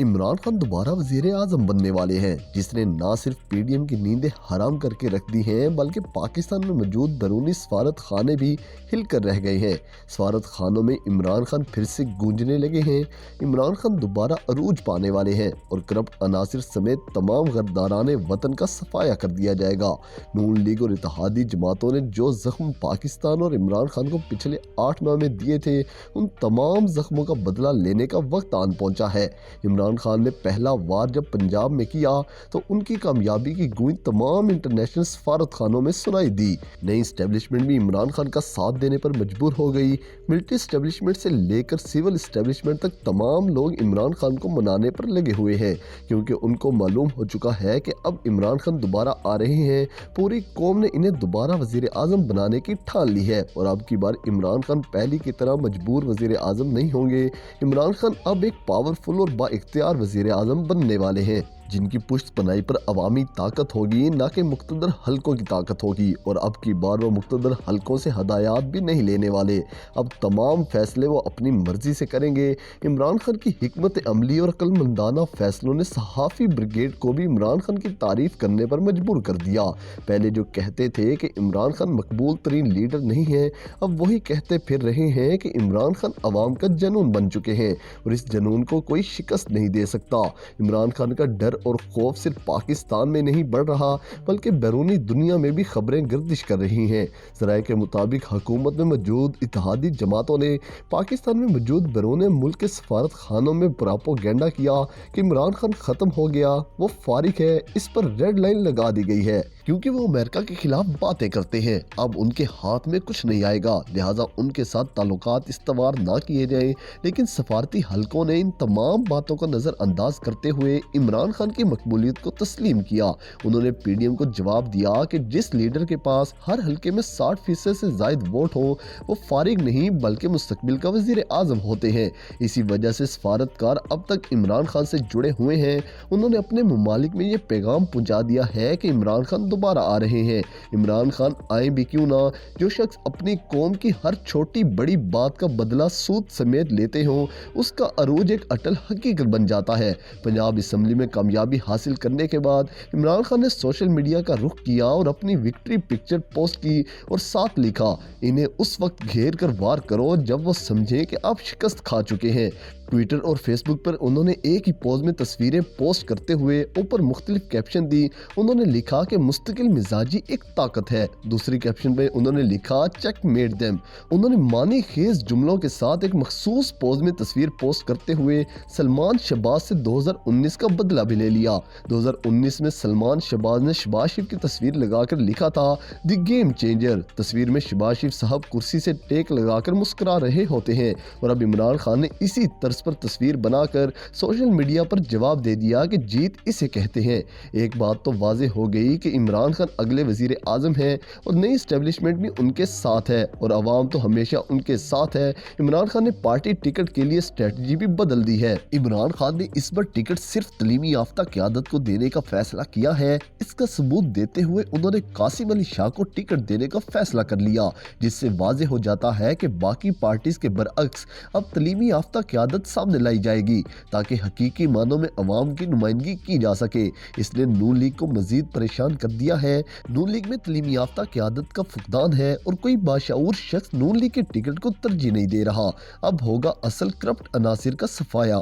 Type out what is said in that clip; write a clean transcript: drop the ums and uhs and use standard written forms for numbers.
عمران خان دوبارہ وزیر اعظم بننے والے ہیں، جس نے نہ صرف پی ڈی ایم کی نیندیں حرام کر کے رکھ دی ہیں بلکہ پاکستان میں موجود بیرونی سفارت خانے بھی ہل کر رہ گئے ہیں۔ سفارت خانوں میں عمران خان پھر سے گونجنے لگے ہیں۔ عمران خان دوبارہ عروج پانے والے ہیں اور کرپٹ عناصر سمیت تمام غداران وطن کا صفایا کر دیا جائے گا۔ نون لیگ اور اتحادی جماعتوں نے جو زخم پاکستان اور عمران خان کو پچھلے 8 ماہ میں دیے تھے، ان تمام زخموں کا بدلہ لینے کا وقت آن پہنچا ہے۔ عمران خان نے پہلا وار جب پنجاب میں کیا تو ان کی کامیابی کی گونج تمام انٹرنیشنل سفارت خانوں میں سنائی دی۔ نئی اسٹیبلشمنٹ بھی عمران خان کا ساتھ دینے پر مجبور ہو گئی۔ ملٹری اسٹیبلشمنٹ سے لے کر سول اسٹیبلشمنٹ تک تمام لوگ عمران خان کو منانے پر لگے ہوئے ہیں، کیونکہ ان کو معلوم ہو چکا ہے کہ اب عمران خان دوبارہ آ رہے ہیں۔ پوری قوم نے انہیں دوبارہ وزیر اعظم بنانے کی ٹھان لی ہے اور اب کی بار عمران خان پہلی کی طرح مجبور وزیر اعظم نہیں ہوں گے۔ عمران خان اب ایک پاورفل اور با اختیار وزیر اعظم بننے والے ہیں، جن کی پشت پناہی پر عوامی طاقت ہوگی، نہ کہ مقتدر حلقوں کی طاقت ہوگی۔ اور اب کی بار وہ مقتدر حلقوں سے ہدایات بھی نہیں لینے والے، اب تمام فیصلے وہ اپنی مرضی سے کریں گے۔ عمران خان کی حکمت عملی اور عقل مندانہ فیصلوں نے صحافی بریگیڈ کو بھی عمران خان کی تعریف کرنے پر مجبور کر دیا۔ پہلے جو کہتے تھے کہ عمران خان مقبول ترین لیڈر نہیں ہے، اب وہی کہتے پھر رہے ہیں کہ عمران خان عوام کا جنون بن چکے ہیں اور اس جنون کو کوئی شکست نہیں دے سکتا۔ عمران خان کا ڈر اور خوف صرف پاکستان میں نہیں بڑھ رہا بلکہ بیرونی دنیا میں بھی خبریں گردش کر رہی ہیں۔ ذرائع کے مطابق حکومت میں موجود اتحادی جماعتوں نے پاکستان میں موجود بیرون ملک کے سفارت خانوں میں پراپوگینڈا کیا کہ عمران خان ختم ہو گیا، وہ فارغ ہے۔ اس پر ریڈ لائن لگا دی گئی ہے کیونکہ وہ امریکہ کے خلاف باتیں کرتے ہیں، اب ان کے ہاتھ میں کچھ نہیں آئے گا، لہٰذا ان کے ساتھ تعلقات استوار نہ کیے جائیں۔ لیکن سفارتی حلقوں نے ان تمام باتوں کو نظر انداز کرتے ہوئے عمران خان کی مقبولیت کو تسلیم کیا۔ انہوں نے پی ڈی ایم کو جواب دیا کہ جس لیڈر کے پاس ہر حلقے میں 60% سے زائد ووٹ ہوں، وہ فارغ نہیں بلکہ مستقبل کا وزیر اعظم ہوتے ہیں۔ اسی وجہ سے سفارتکار اب تک عمران خان سے جڑے ہوئے ہیں۔ انہوں نے اپنے ممالک میں یہ پیغام پہنچا دیا ہے کہ عمران خان دوبارہ آ رہے ہیں۔ عمران خان آئیں بھی کیوں نہ، جو شخص اپنی قوم کی ہر چھوٹی بڑی بات کا بدلہ سود سمیت لیتے ہوں، اس کا عروج ایک اٹل حقیقت بن جاتا ہے۔ پنجاب اسمبلی میں کامیابی حاصل کرنے کے بعد عمران خان نے سوشل میڈیا کا رخ کیا اور اپنی وکٹری پکچر پوسٹ کی اور ساتھ لکھا، انہیں اس وقت گھیر کر وار کرو جب وہ سمجھیں کہ آپ شکست کھا چکے ہیں۔ ٹویٹر اور فیس بک پر انہوں نے ایک ہی پوز میں تصویریں پوسٹ کرتے ہوئے اوپر مختلف کیپشن دی۔ انہوں نے لکھا کہ مستقل مزاجی ایک طاقت ہے۔ دوسری کیپشن میں انہوں نے لکھا چیک میٹ دیم۔ انہوں نے معنی خیز جملوں کے ساتھ ایک مخصوص پوز میں تصویر پوسٹ کرتے ہوئے سلمان شہباز سے 2019 کا بدلہ بھی لے لیا۔ 2019 میں سلمان شہباز نے شہباز شریف کی تصویر لگا کر لکھا تھا دی گیم چینجر۔ تصویر میں شہباز شریف صاحب کرسی سے ٹیک لگا کر مسکرا رہے ہوتے ہیں اور اب عمران خان نے اسی طرز پر تصویر بنا کر سوشل میڈیا پر جواب دے دیا کہ جیت اسے کہتے ہیں۔ ایک بات تو واضح ہو گئی کہ عمران خان اگلے وزیر اعظم ہیں اور نئی اسٹیبلشمنٹ بھی ان کے ساتھ ہے اور عوام تو ہمیشہ ان کے ساتھ ہے۔ عمران خان نے پارٹی ٹکٹ کے لیے اسٹریٹجی بھی بدل دی ہے۔ عمران خان نے اس بار ٹکٹ صرف تعلیمی یافتہ قیادت کو دینے کا فیصلہ کیا ہے۔ اس کا ثبوت دیتے ہوئے انہوں نے قاسم علی شاہ کو ٹکٹ دینے کا فیصلہ کر لیا، جس سے واضح ہو جاتا ہے کہ باقی پارٹیز کے برعکس اب تعلیمی یافتہ قیادت سامنے لائی جائے گی تاکہ حقیقی معنوں میں عوام کی نمائندگی کی جا سکے۔ اس نے نون لیگ کو مزید پریشان کر دیا ہے۔ نون لیگ میں تعلیمی یافتہ قیادت کا فقدان ہے اور کوئی باشعور شخص نون لیگ کے ٹکٹ کو ترجیح نہیں دے رہا۔ اب ہوگا اصل کرپٹ عناصر کا صفایا۔